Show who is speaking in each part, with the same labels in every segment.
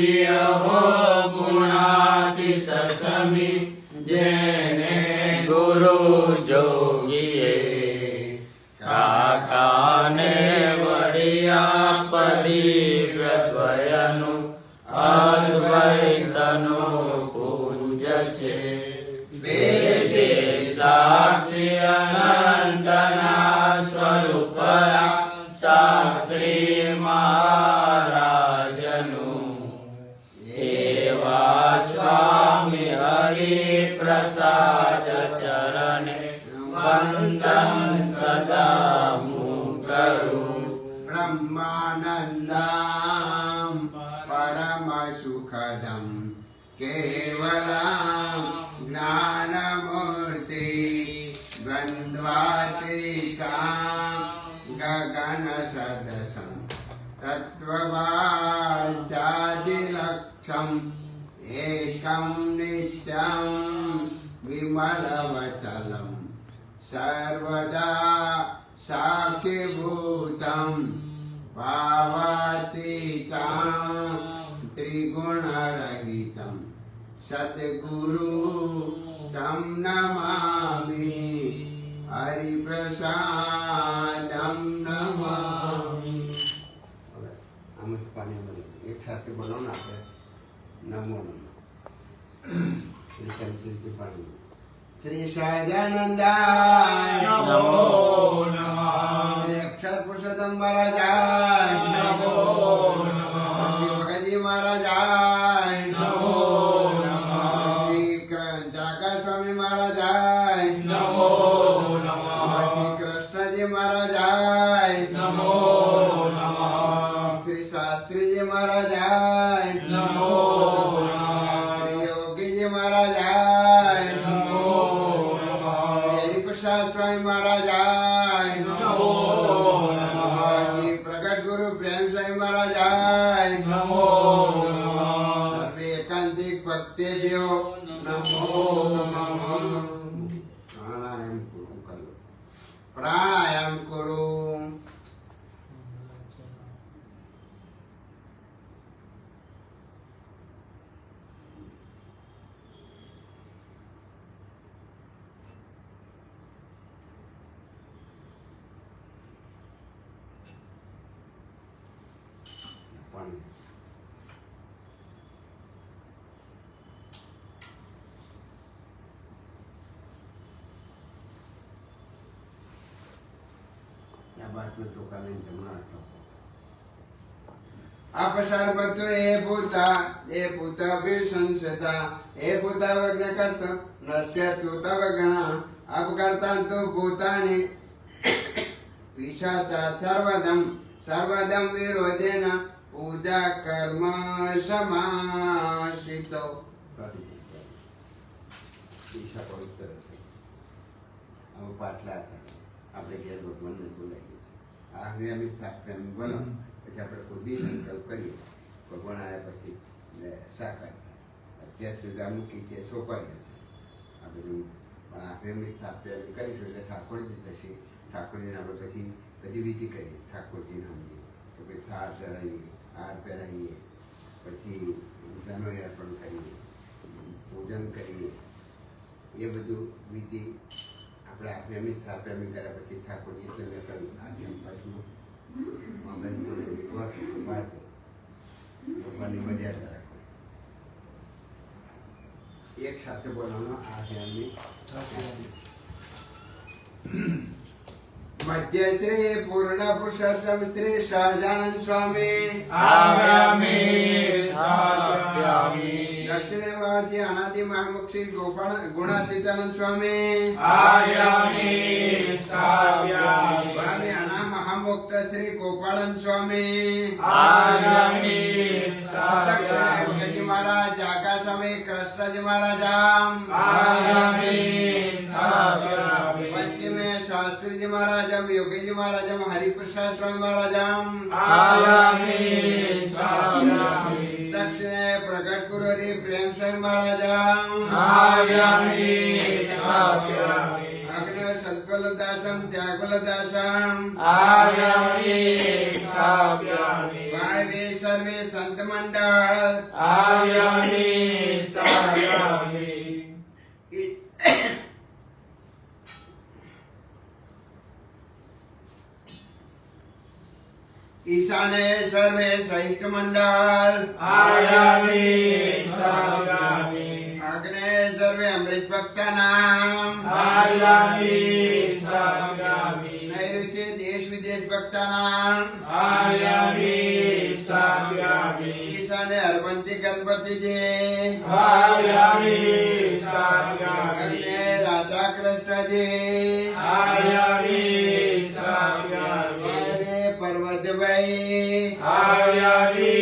Speaker 1: પ્રિય હો ગુણાતીત સમી જેને ગુરુ જોગીએ કાકાને વળિયા પદિવ્ય દ્વયનું અદ્વૈતનું પૂજ છે વેદે સાક્ષી અનંતના સ્વરૂપરા શાસ્ત્રી મહારાજનું એવા સ્વામી હરિ પ્રસાદ ચરણે વંદન સદા હું કરું
Speaker 2: બ્રહ્માનંદમ પરમ સુખદમ કેવલમ જ્ઞાનમૂર્તિ દ્વંદ્વાતીતમ ગગન સદસમ તત્વવાસ્યાદિલક્ષમ એકમ નિત્યમ વિમલવચલમ સર્વદા સાક્ષીભૂતમ ભાવાતીતમ ત્રિગુણરહિતમ સદ્ગુરુ તમ નમામિ હરિપ્રસાદમ નમામિ. અમૃત પાણી બને એક સાથે બોલો ને આપણે નમો નમઃ શ્રી પાણી શ્રી સહજાનંદાય
Speaker 1: નમો નમઃ
Speaker 2: શ્રી અક્ષર પુરુષોત્તમ મહારાજાય
Speaker 1: નમો નમઃ
Speaker 2: શ્રી ભગતજી મહારાજાય
Speaker 1: નમો નમઃ
Speaker 2: શ્રી જાગા સ્વામી મહારાજાય
Speaker 1: નમો નમઃ
Speaker 2: શ્રી કૃષ્ણજી મહારાજાય
Speaker 1: નમો નમઃ
Speaker 2: શ્રી શાસ્ત્રીજી મહારાજાય
Speaker 1: નમો નમઃ
Speaker 2: શ્રી યોગીજી મહારાજાય
Speaker 1: નમો નમઃ
Speaker 2: શ્રી હરિપ્રસાદ સ્વામી મહારાજાય
Speaker 1: નમો નમઃ
Speaker 2: શ્રી પ્રગટ ગુરુ પ્રેમ સ્વામી મહારાજાય
Speaker 1: નમો નમઃ
Speaker 2: સર્વે એકાંતિક ભક્તેભ્યો નમો નમઃ. પ્રાણાયામ કરો. अपसार भक्तो हे भूत विसंसता हे भूत वग्न कर्त नस्य तु तव गणा अपकर्ता तु भूतानि पिशाचा सर्वदम विरोधेन पूजा कर्म समासितो. ઈશા પવિત્ર છે. આવું પાટલા આપણે ઘેર ભગવાનને બોલાવીએ છીએ. આ હવે અમે તાપ્યામ બોલો પછી આપણે કોઈ બી સંકલ્પ કરીએ ભગવાન આવ્યા પછી સાકાર થાય. અત્યાર સુધી આ મૂકી ત્યાં સોંપાઈએ છે આ બધું પણ આ હવે અમે તાપ્યામ કરીશું એટલે ઠાકોરજી થશે. ઠાકોરજીને આપણે પછી બધી વિધિ કરીએ ઠાકોરજીને સમજીએ કે ભાઈ થાળ ચડાવીએ હાર પહેરાવીએ પછી ધનો અર્પણ કરીએ પૂજન કરીએ એ બધું વિધિ આપણે આપ્યામી થાપ્યામી કર્યા પછી ઠાકોરજી એટલે મેં કહ્યું આપ્યામ પાછું મમ્મી બોલે ભગવાનની મર્યાદા રાખો. એક સાથે બોલવાનો આપ્યામી મધ્ય શ્રી પૂર્ણ પુરુષોત્તમ શ્રી સહજાનંદ સ્વામી
Speaker 1: આમ્યામિ સ્થાપ્યામિ
Speaker 2: દક્ષિણે વાથી અનાદિ મહામુક્ષી ગોપાલ ગુણાતીતાનંદ સ્વામી
Speaker 1: આમ્યામિ સ્થાપ્યામિ
Speaker 2: સ્વામી અના મહામુક્ત શ્રી ગોપાળન સ્વામી
Speaker 1: આમ્યામિ
Speaker 2: દક્ષિણે
Speaker 1: સ્થાપ્યામિ
Speaker 2: ભગતજી મહારાજ જાગા સ્વામી કૃષ્ણજી મહારાજ
Speaker 1: આમ્યામિ સ્થાપ્યામિ
Speaker 2: પશ્ચિમે શાસ્ત્રીજી મહારાજમ યોગીજી મહારાજમ હરિપ્રસાદ સ્વામી મહારાજમ
Speaker 1: આમ્યામિ સ્થાપ્યામિ
Speaker 2: દક્ષિણે પ્રગટ ગુરુ હરિ પ્રેમ સ્વામી મહારાજમ
Speaker 1: આમ્યામિ સ્થાપ્યામિ
Speaker 2: અગ્નિ સદબલદાસમ ત્યાગબલદાસમ
Speaker 1: આમ્યામિ સ્થાપ્યામિ
Speaker 2: વાણવી सर्वे संत मंडल
Speaker 1: आयामि स्थापयामि
Speaker 2: ईशाने सर्वे सहिष्ठ मंडल
Speaker 1: आयामि स्थापयामि
Speaker 2: अग्ने सर्वे अमृत भक्तानाम
Speaker 1: आयामि स्थापयामि
Speaker 2: नैऋत्य देश विदेश भक्तानाम
Speaker 1: आयामि स्थापयामि
Speaker 2: ईशाने हरपंथी गणपति जी
Speaker 1: आयामि स्थापयामि
Speaker 2: अग्ने राधा कृष्ण जी
Speaker 1: आयामि स्थापयामि
Speaker 2: अरे पर्वत भाई
Speaker 1: आयामि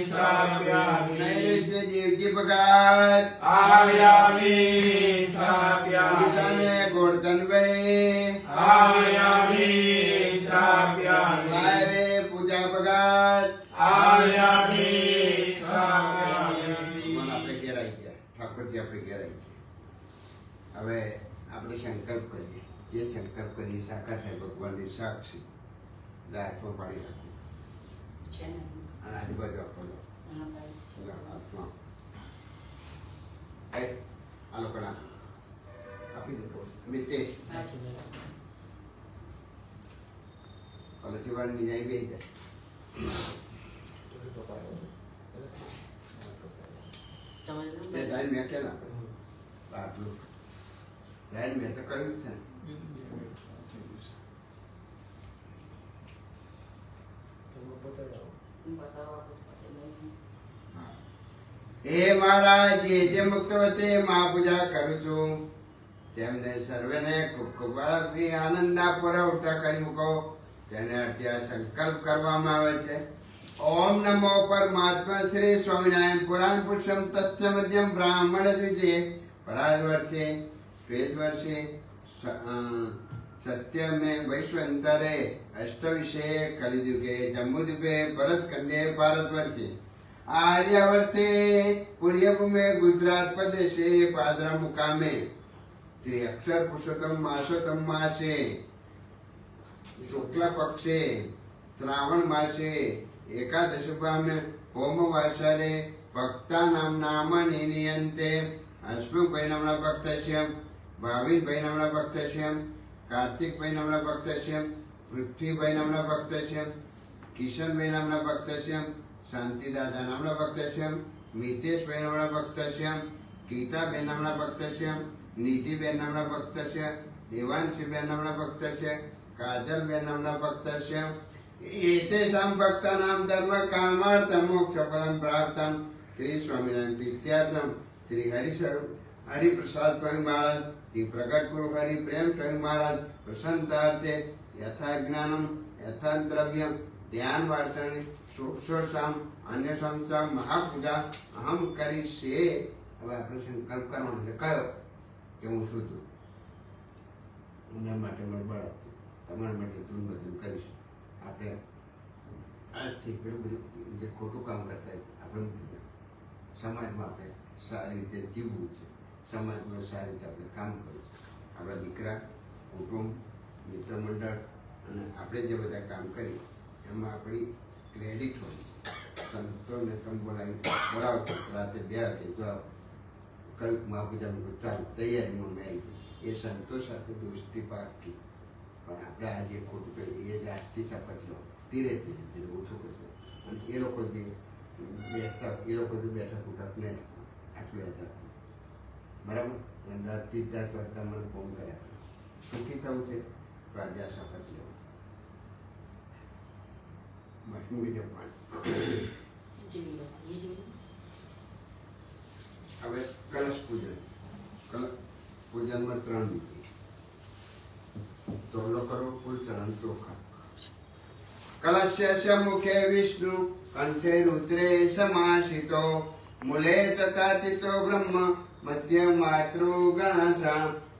Speaker 1: स्थापयामि
Speaker 2: नैऋत्य देवजी भगत
Speaker 1: आयामि स्थापयामि
Speaker 2: ईशाने गोवर्धन भाई
Speaker 1: आयामि स्थापयामि
Speaker 2: वायवे पूजा भगत
Speaker 1: आयामि स्थापयामि
Speaker 2: मन આપણે ઘેર આવી ગયા ઠાકોરજી આપણે ઘેર આવી ગયા હવે આપણે સંકલ્પ કરીએ જે સંકલ્પ કરી સાકાર થાય ભગવાનની સાક્ષી એટલે હાથમાં પાડી રાખવું અને આજુબાજુ આપણો હાથમાં આ લોકોના આપી દેતો મિતેશ પલટીવાળની ન્યાય બેસી જાય તે જાય મેં કે ના આટલું જાય મેં તો કહ્યું છે હે મહારાજ જે મુક્તવતે મા પૂજા કરું છું તેમને સર્વેને ખૂબ ખૂબ આપી આનંદ પુરવઠા કરી મૂકો તેને અત્યારે સંકલ્પ કરવામાં આવે છે ઓમ નમો પરમાત્મા શ્રી સ્વામિનારાયણ પુરાણ પુરુષમ તથ્ય મધ્યમ બ્રાહ્મણ દ્વિજે પરાજ વર્ષે શ્વેત વર્ષે સત્ય में वैश्वंतरे अष्टविषे कलियुगे जम्बूद्वीपे भरतखंडे भारतवर्षे आर्यावर्ते पूर्वभूमे गुजरात प्रदेशे पादरा मुकामे श्री अक्षर पुरुषोत्तम मासोत्तम मासे शुक्ल पक्षे श्रावण मासे एकादशभामे होम वासरे भक्तानां नामानि नियन्ते अस्मिन् भाई नामना भक्तस्यं भाविन भाई नामना भक्तस्यं कार्तिक भाई नामना भक्तस्यं पृथ्वी भाई नामना भक्तस्यं किशन भाई नामना भक्तस्यं शांति दादा नामना भक्तस्यं मितेश भाई नामना भक्तस्यं गीता भाई नामना भक्तस्यं निधि भाई नामना भक्तस्यं देवांशी भाई नामना भक्तस्यं काजल भाई नामना भक्तस्यं एतेषां भक्तानां धर्म कामार्थं मोक्षफलं प्राप्तं श्री स्वामिनारायण प्रीत्यर्थं श्री हरि प्रसाद स्वामी महाराज श्री प्रकट गुरु हरि प्रेम स्वामी महाराज प्रसन्नतार्थे यथा ज्ञानम यथा द्रव्यम ध्यान वासने सोषोषाम अन्य संसार महापूजा अहम करीशे હવે આપણે સંકલ્પ કરવાનો છે કયો કે હું શુદ્ધ એના માટે બળબળ તમારા માટે તું બધું કરીશ આપણે આજથી પેલું બધું જે ખોટું કામ કરતા આપણે સમાજમાં આપણે સારી રીતે જીવવું છે સમાજમાં સારી રીતે આપણે કામ કરવું છે આપણા દીકરા કુટુંબ મિત્ર મંડળ અને આપણે જે બધા કામ કરીએ એમાં આપણી ક્રેડિટ હોય સંતોને તમે બોલાવો રાતે 2 વાગે જો કયું મહાપૂજાનું ચાલુ તૈયારીમાં મેં આવી એ સંતો સાથે દોસ્તી પાકી પણ આપણે આ જે ખોટું કર્યું એ જે આજથી શપથ લો ધીરે ધીરે ધીરે ઓછું કરજો અને એ લોકો જે બેઠા ઉઠક નહીં રાખવા આટલું યાદ રાખવું બરાબર અંદરથી જ વાંચતા મને ફોન કર્યા સુખી થવું છે તો આજે આ શપથ લેવો બસ મૂકી દો પણ હવે કલશ પૂજન પૂજનમાં 3 વિધિ ચોલો કરો ફૂલ ચરણ ચોખા कलशस्य मुखे विष्णु कंठे रुद्रे समासितो मूले तथातितो ब्रह्म मध्य मातृगणसा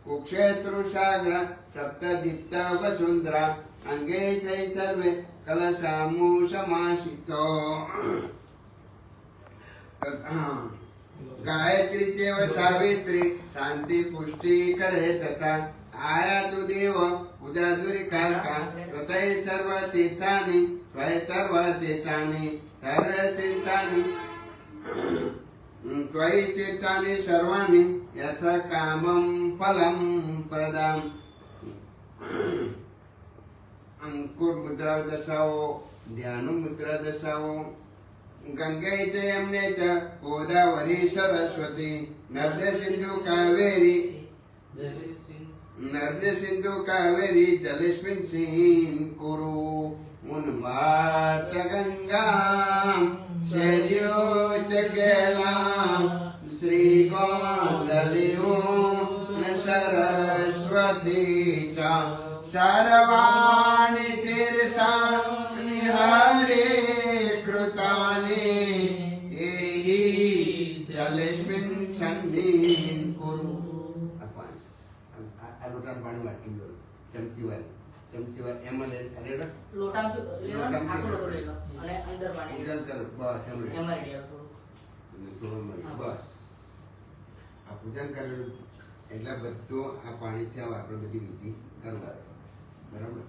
Speaker 2: कुक्षेत्रुसाग्र सप्तदीप्त वसुंधरा अंगे चै सर्वे कलशामु समासितो गायत्री चैव सावित्री शांति पुष्टि करे तथा आयातु देव पूजा दुरी कारका ततै सर्व तीर्थानि स्वय सर्व तीर्थानि હર તીર્થાની ત્વયि તીર્થાની સર્વાણી યથ કામમ ફલમ પ્રદામ. અંકુર મુદ્રા દશાઓ, ધ્યાન મુદ્રા દશાઓ. ગંગે ચ યમને ચ ગોદાવરી સરસ્વતી નર્મદે સિંધુ કાવેરી જલેસ્મિન સિંહ કુરુ ઉન્માર્ત ગંગા શૈલ્યો ચ કેલામ શ્રી ગોંડલિયો સરસ્વતી ચ સર્વાણિ તીર્થાનિ હરે કૃતાની એહિ જલેસ્મિન સન્નિધિ કુરુ. આ લોટા પાણી વાટકી લો, ચમચી વાર એમાં લે અરે
Speaker 3: લોટામ તો લેવાનો આખો લોટો લઈ લો અને અંદર પાણી
Speaker 2: ઉજલ કર બસ
Speaker 3: એમાં રેડી આપો.
Speaker 2: બસ આ પૂજન કરેલું એટલે બધું આ પાણીથી આપણે બધી વિધિ કરવા બરાબર.